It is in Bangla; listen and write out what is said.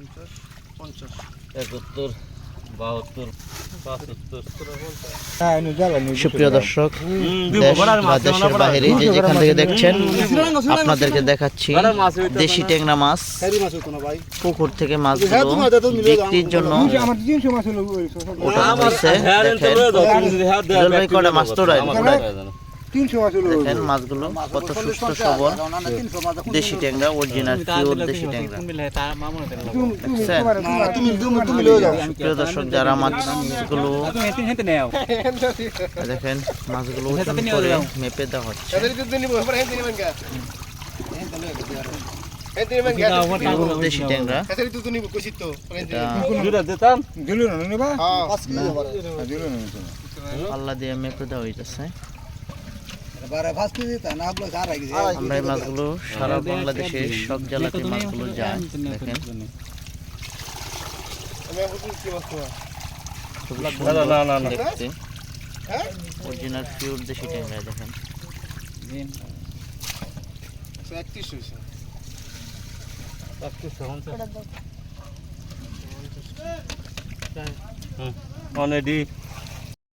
50 71 72 সুপ্রিয় দর্শক, দেশ বা দেশের বাইরে যে যেখান থেকে দেখছেন, আপনাদেরকে দেখাচ্ছি দেশি ট্যাংরা মাছ। পুকুর থেকে মাছগুলো বিক্রির জন্য ওঠানো হয়েছে। দেখেন কটা মাছ তোড়ায়, দেখেন মাছগুলো কত সুস্থ সবল দেশি ট্যাংরা, অরিজিনাল পিওর দেশি ট্যাংরা। সুপ্রিয় দর্শক, যারা মাছগুলো দেখেন মাছগুলো ওজন করে মেপে দেওয়া হচ্ছে। দেশি ট্যাংরা পাল্লা দিয়ে মেপে দেওয়া হইতেছে। আমরা এই মাছগুলো সারা বাংলাদেশে সব জেলাতে মাছগুলো যায়। দেখেন দেখতে অরিজিনাল পিওর দেশি ট্যাংরা। দেখেন অনেডি